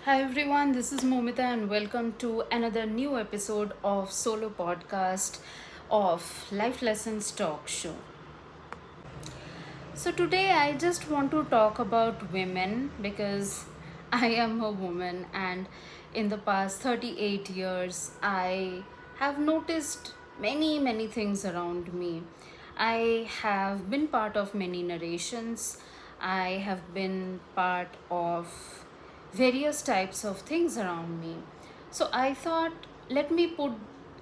Hi everyone, this is Moumita and welcome to another new episode of solo podcast of Life Lessons Talk Show. So today I just want to talk about women because I am a woman and in the past 38 years I have noticed many things around me. I have been part of many narrations. I have been part of various types of things around me. So I thought let me put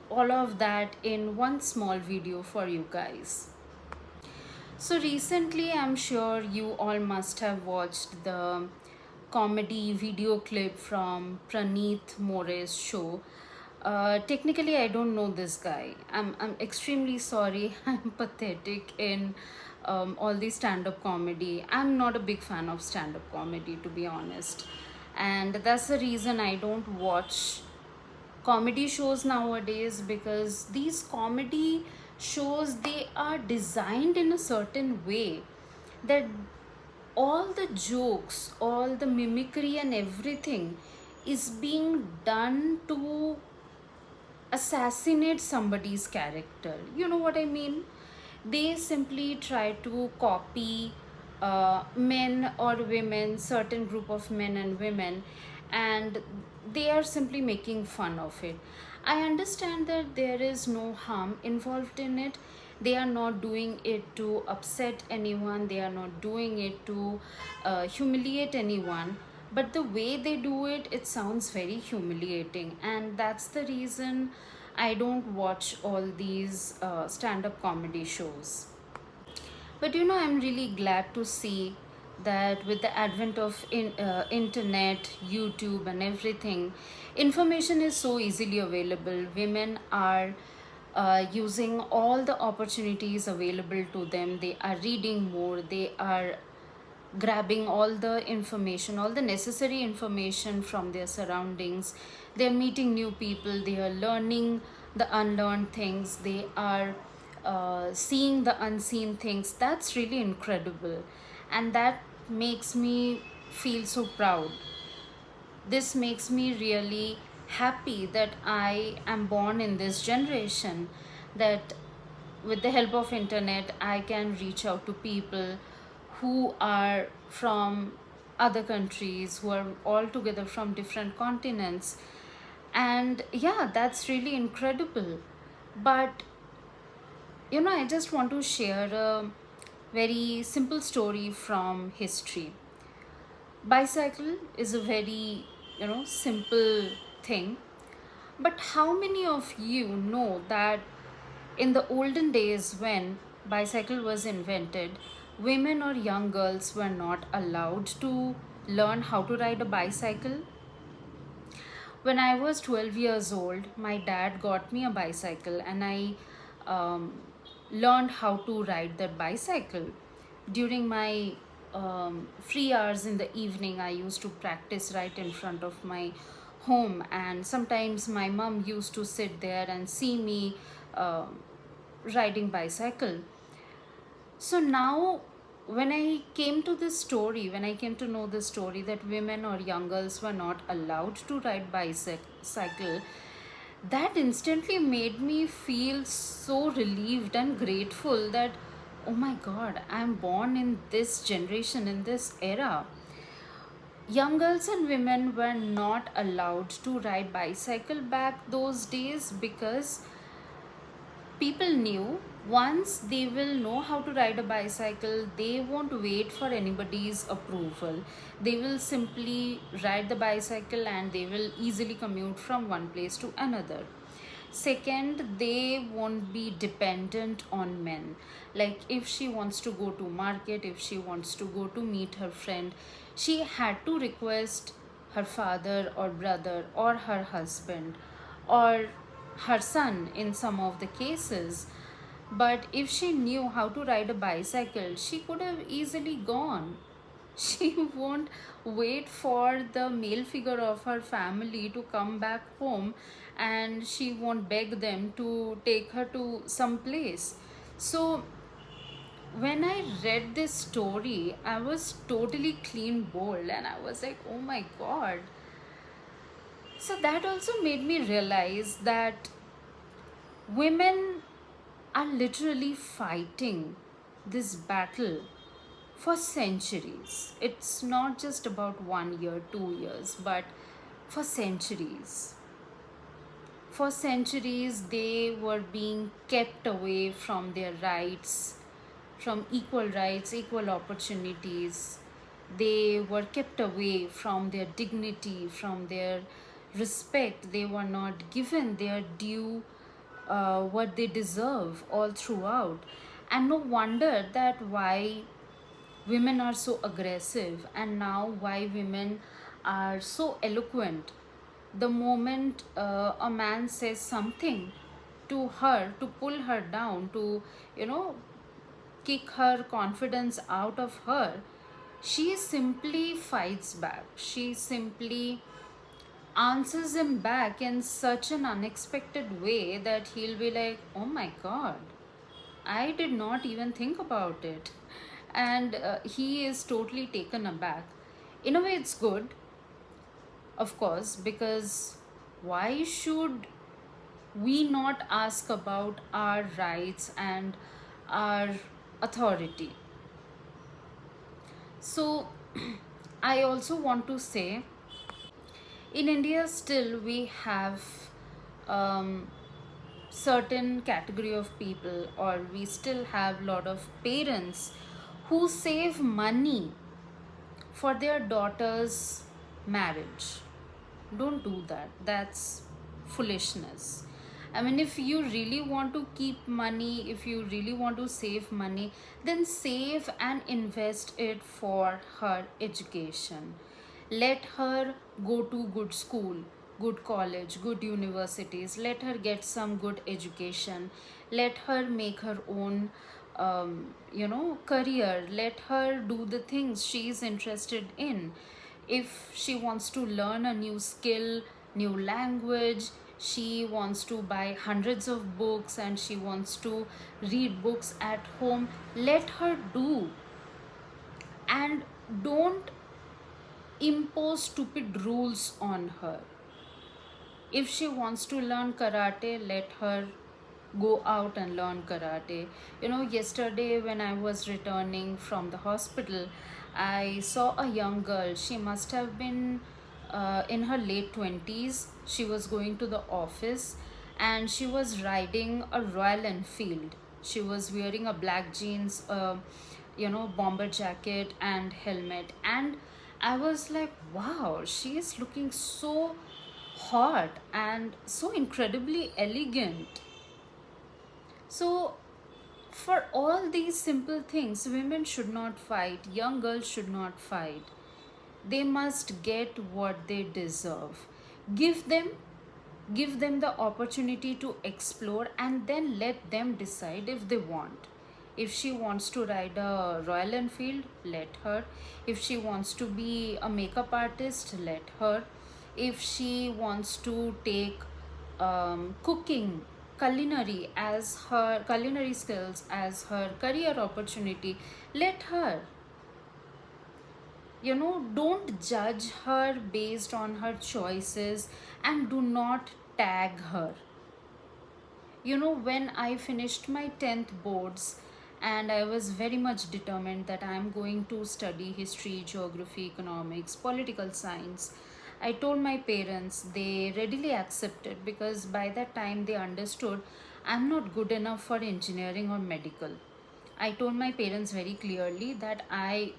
all of that in one small video for you guys. So recently, I'm sure you all must have watched the comedy video clip from Praneeth More's show. Technically, I don't know this guy. I'm extremely sorry. I'm pathetic in all the stand-up comedy. I'm not a big fan of stand-up comedy, to be honest, and that's the reason I don't watch comedy shows nowadays, because these comedy shows, they are designed in a certain way that all the jokes, all the mimicry and everything is being done to assassinate somebody's character. You know what I mean? They simply try to copy men or women, certain group of men and women, and they are simply making fun of it. I understand that there is no harm involved in it. They are not doing it to upset anyone, they are not doing it to humiliate anyone, but the way they do it, it sounds very humiliating, and that's the reason I don't watch all these stand-up comedy shows. But I'm really glad to see that with the advent of internet, YouTube, and everything, information is so easily available. Women are using all the opportunities available to them. They are reading more. They are grabbing all the information, all the necessary information from their surroundings. They're meeting new people, they are learning the unlearned things, they are seeing the unseen things. That's really incredible, and that makes me feel so proud. This makes me really happy that I am born in this generation, that with the help of internet I can reach out to people who are from other countries, who are all together from different continents. And yeah, that's really incredible. But I just want to share a very simple story from history. Bicycle is a very simple thing, but how many of you know that in the olden days, when bicycle was invented, women or young girls were not allowed to learn how to ride a bicycle? When I was 12 years old, my dad got me a bicycle, and I um, learned how to ride that bicycle. During my free hours in the evening, I used to practice right in front of my home, and sometimes my mom used to sit there and see me riding bicycle. So now, when I came to know this story that women or young girls were not allowed to ride bicycle, that instantly made me feel so relieved and grateful that, oh my God, I'm born in this generation, in this era. Young girls and women were not allowed to ride bicycle back those days, because people knew once they will know how to ride a bicycle, they won't wait for anybody's approval. They will simply ride the bicycle and they will easily commute from one place to another. Second, they won't be dependent on men. Like if she wants to go to market, if she wants to go to meet her friend, she had to request her father or brother or her husband or her son in some of the cases. But if she knew how to ride a bicycle, she could have easily gone. She won't wait for the male figure of her family to come back home, and she won't beg them to take her to some place. So when I read this story, I was totally clean bowled, and I was like, oh my God, So that also made me realize that women are literally fighting this battle for centuries. It's not just about 1 year, 2 years, but for centuries. For centuries, they were being kept away from their rights, from equal rights, equal opportunities. They were kept away from their dignity, from their respect. They were not given their due, what they deserve all throughout. And no wonder that why women are so aggressive, and now why women are so eloquent. The moment a man says something to her to pull her down, to you know kick her confidence out of her, she simply fights back. She simply answers him back in such an unexpected way that he'll be like, oh my god, I did not even think about it. And he is totally taken aback. In a way, it's good, of course, because why should we not ask about our rights and our authority? So, I also want to say, in India, still we have um, certain category of people, or we still have lot of parents who save money for their daughter's marriage. Don't do that. That's foolishness. I mean, if you really want to keep money, if you really want to save money, then save and invest it for her education. Let her go to good school, good college, good universities. Let her get some good education. Let her make her own career. Let her do the things she is interested in. If she wants to learn a new skill, new language, she wants to buy hundreds of books and she wants to read books at home, let her do. And don't impose stupid rules on her. If she wants to learn karate, let her go out and learn karate. Yesterday when I was returning from the hospital, I saw a young girl. She must have been in her late 20s. She was going to the office and she was riding a Royal Enfield. She was wearing a black jeans, bomber jacket and helmet. And I was like, wow, she is looking so hot and so incredibly elegant. So, for all these simple things, women should not fight, young girls should not fight. They must get what they deserve. Give them give them the opportunity to explore, and then let them decide if they want. If she wants to ride a Royal Enfield, let her. If she wants to be a makeup artist, let her. If she wants to take cooking, culinary skills as her career opportunity, let her. Don't judge her based on her choices, and do not tag her. When I finished my 10th boards, and I was very much determined that I'm going to study history, geography, economics, political science, I told my parents. They readily accepted, because by that time they understood I'm not good enough for engineering or medical. I told my parents very clearly that I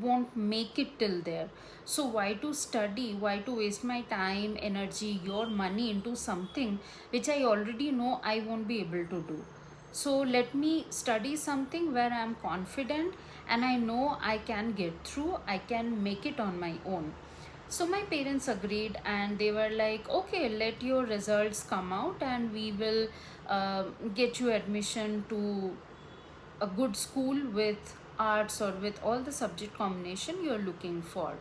won't make it till there. So, why to study? Why to waste my time, energy, your money into something which I already know I won't be able to do? So, let me study something where I am confident and I know I can get through, I can make it on my own. So my parents agreed, and they were like, okay, let your results come out and we will get you admission to a good school with arts or with all the subject combination you're looking for.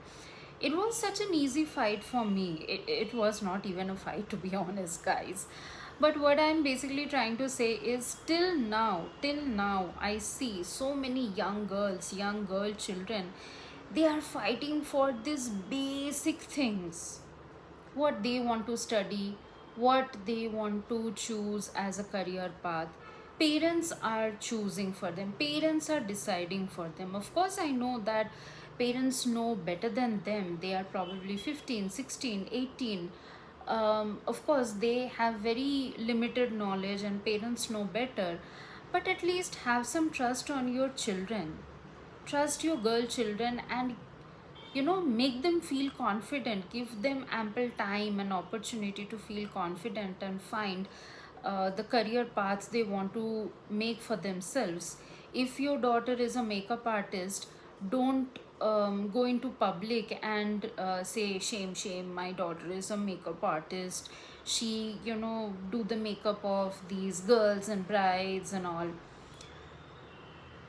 It was such an easy fight for me. It was not even a fight, to be honest, guys. But what I'm basically trying to say is, till now, I see so many young girls, young girl children, they are fighting for these basic things. what they want to study, what they want to choose as a career path. Parents are choosing for them, parents are deciding for them. Of course, I know that parents know better than them. They are probably 15, 16, 18. Of course, they have very limited knowledge and parents know better. But at least have some trust on your children. Trust your girl children, and make them feel confident, give them ample time and opportunity to feel confident and find the career paths they want to make for themselves. If your daughter is a makeup artist, don't go into public and say, shame, shame, my daughter is a makeup artist, she do the makeup of these girls and brides and all.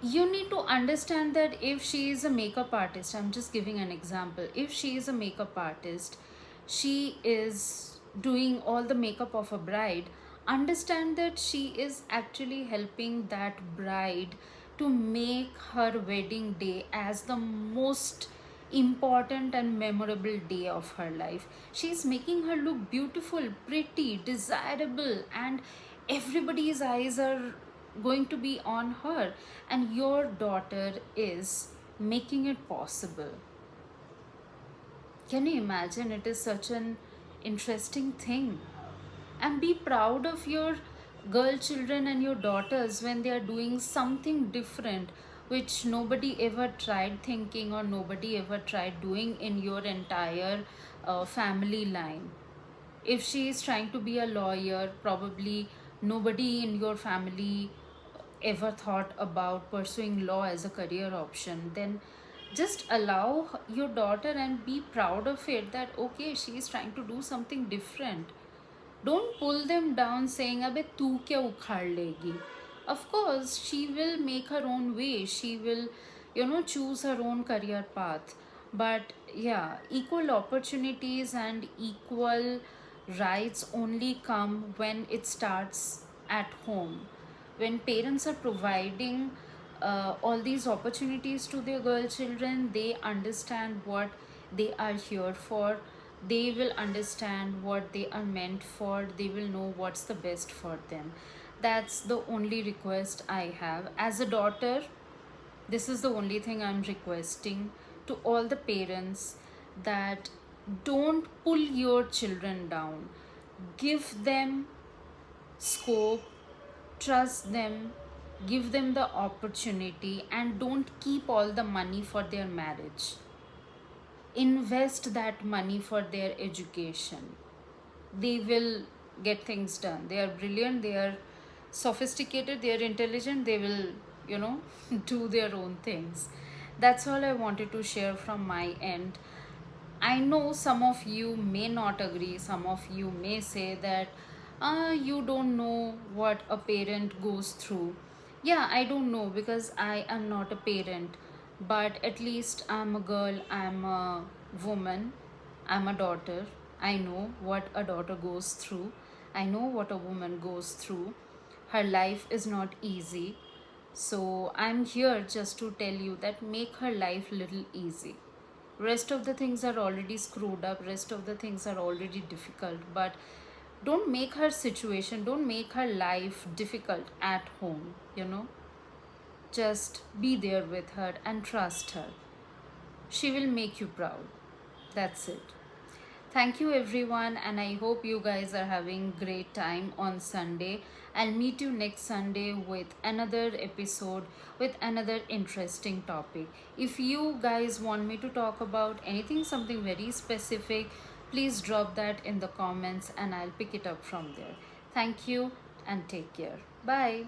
You need to understand that if she is a makeup artist, I'm just giving an example, if she is a makeup artist, she is doing all the makeup of a bride, understand that she is actually helping that bride to make her wedding day as the most important and memorable day of her life. She's making her look beautiful, pretty, desirable, and everybody's eyes are going to be on her, and your daughter is making it possible. Can you imagine? It is such an interesting thing. And be proud of your girl children and your daughters when they are doing something different which nobody ever tried thinking or nobody ever tried doing in your entire family line. If she is trying to be a lawyer, probably nobody in your family ever thought about pursuing law as a career option. Then just allow your daughter and be proud of it, that okay, she is trying to do something different. Don't pull them down saying, Abe, tu kya ukhad legi? Of course, she will make her own way. She will, choose her own career path. But yeah, equal opportunities and equal rights only come when it starts at home. When parents are providing all these opportunities to their girl children, they understand what they are here for, they will understand what they are meant for, they will know what's the best for them. That's the only request I have as a daughter. This is the only thing I'm requesting to all the parents, that don't pull your children down. Give them scope, trust them, give them the opportunity, and don't keep all the money for their marriage. Invest that money for their education. They will get things done. They are brilliant, they are sophisticated, they are intelligent, they will, do their own things. That's all I wanted to share from my end. I know some of you may not agree, some of you may say that you don't know what a parent goes through. Yeah, I don't know because I am not a parent, but at least I'm a girl, I'm a woman, I'm a daughter. I know what a daughter goes through, I know what a woman goes through. Her life is not easy. So I'm here just to tell you that make her life little easy. Rest of the things are already screwed up, rest of the things are already difficult, but don't make her situation, don't make her life difficult at home. Just be there with her and trust her. She will make you proud. That's it. Thank you everyone, and I hope you guys are having great time on Sunday. I'll meet you next Sunday with another episode with another interesting topic. If you guys want me to talk about anything, something very specific, please drop that in the comments and I'll pick it up from there. Thank you and take care. Bye.